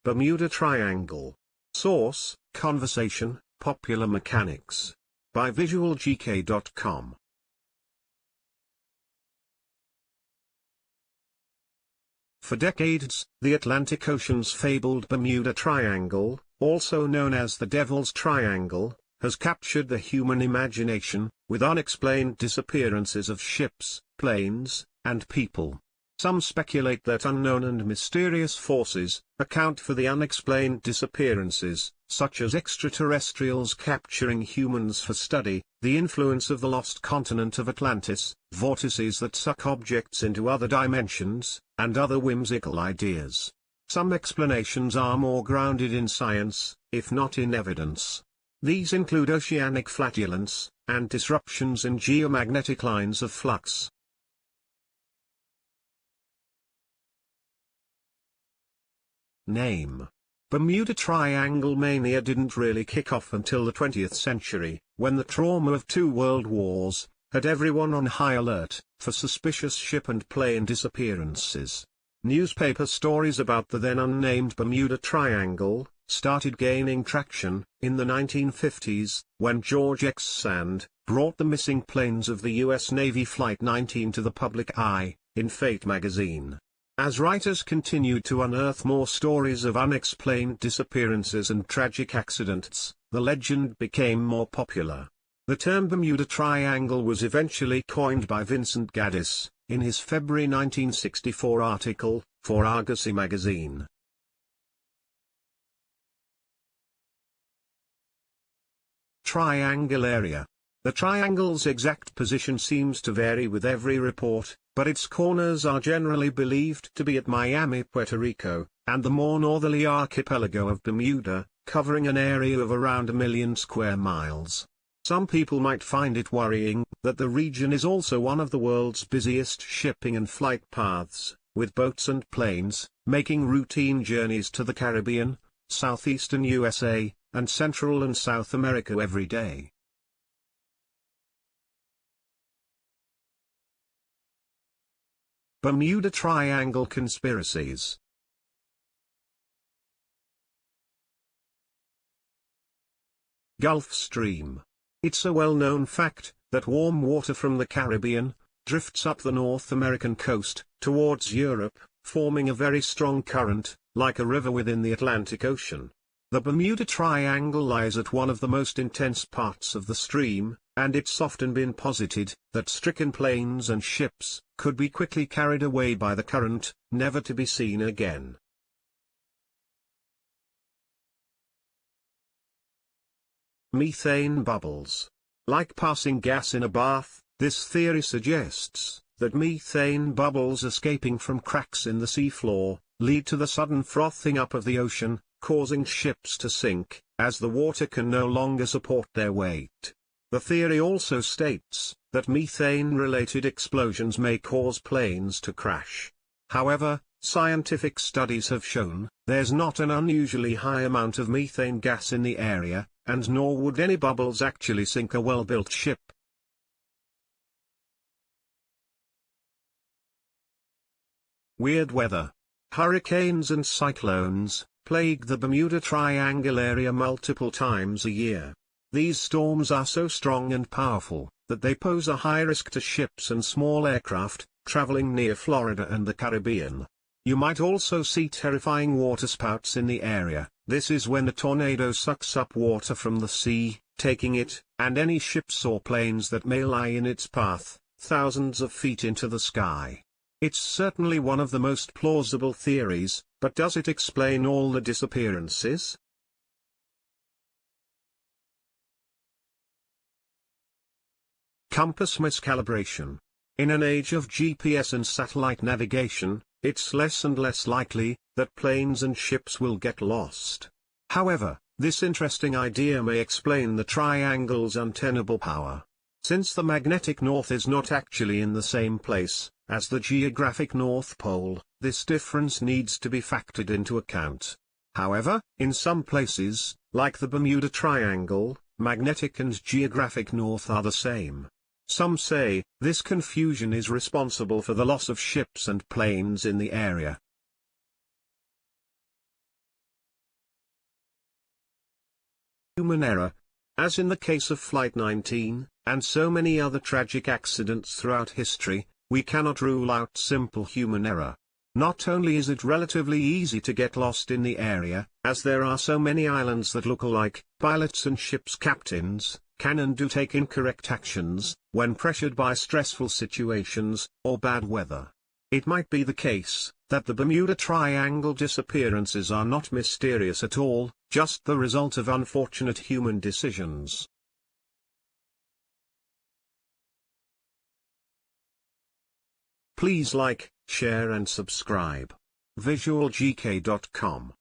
Bermuda Triangle. Source: Conversation, Popular Mechanics. By visualgk.com. For decades, the Atlantic Ocean's fabled Bermuda Triangle, also known as the Devil's Triangle, has captured the human imagination, with unexplained disappearances of ships, planes, and people. Some speculate that unknown and mysterious forces account for the unexplained disappearances, such as extraterrestrials capturing humans for study, the influence of the lost continent of Atlantis, vortices that suck objects into other dimensions, and other whimsical ideas. Some explanations are more grounded in science, if not in evidence. These include oceanic flatulence, and disruptions in geomagnetic lines of flux. Name: Bermuda Triangle mania didn't really kick off until the 20th century, when the trauma of 2 world wars had everyone on high alert for suspicious ship and plane disappearances. Newspaper stories about the then unnamed Bermuda Triangle started gaining traction in the 1950s, when George X. Sand brought the missing planes of the U.S. Navy Flight 19 to the public eye, in Fate magazine. As writers continued to unearth more stories of unexplained disappearances and tragic accidents, the legend became more popular. The term Bermuda Triangle was eventually coined by Vincent Gaddis, in his February 1964 article, for Argosy magazine. Triangle area. The triangle's exact position seems to vary with every report, but its corners are generally believed to be at Miami, Puerto Rico, and the more northerly archipelago of Bermuda, covering an area of around 1 million square miles. Some people might find it worrying that the region is also one of the world's busiest shipping and flight paths, with boats and planes making routine journeys to the Caribbean, southeastern USA, and Central and South America every day. Bermuda Triangle conspiracies. Gulf Stream. It's a well-known fact that warm water from the Caribbean drifts up the North American coast towards Europe, forming a very strong current, like a river within the Atlantic Ocean. The Bermuda Triangle lies at one of the most intense parts of the stream, and it's often been posited that stricken planes and ships could be quickly carried away by the current, never to be seen again. Methane bubbles. Like passing gas in a bath, this theory suggests that methane bubbles escaping from cracks in the seafloor lead to the sudden frothing up of the ocean, causing ships to sink, as the water can no longer support their weight. The theory also states that methane-related explosions may cause planes to crash. However, scientific studies have shown there's not an unusually high amount of methane gas in the area, and nor would any bubbles actually sink a well-built ship. Weird weather. Hurricanes and cyclones plague the Bermuda Triangle area multiple times a year. These storms are so strong and powerful that they pose a high risk to ships and small aircraft traveling near Florida and the Caribbean. You might also see terrifying waterspouts in the area. This is when a tornado sucks up water from the sea, taking it, and any ships or planes that may lie in its path, thousands of feet into the sky. It's certainly one of the most plausible theories, but does it explain all the disappearances? Compass miscalibration. In an age of GPS and satellite navigation, it's less and less likely that planes and ships will get lost. However, this interesting idea may explain the triangle's untenable power. Since the magnetic north is not actually in the same place as the geographic North Pole, this difference needs to be factored into account. However, in some places, like the Bermuda Triangle, magnetic and geographic north are the same. Some say this confusion is responsible for the loss of ships and planes in the area. human error. As in the case of Flight 19, and so many other tragic accidents throughout history, we cannot rule out simple human error. Not only is it relatively easy to get lost in the area, as there are so many islands that look alike, pilots and ships' captains can and do take incorrect actions, when pressured by stressful situations, or bad weather. It might be the case that the Bermuda Triangle disappearances are not mysterious at all, just the result of unfortunate human decisions. Please like, share and subscribe. visualgk.com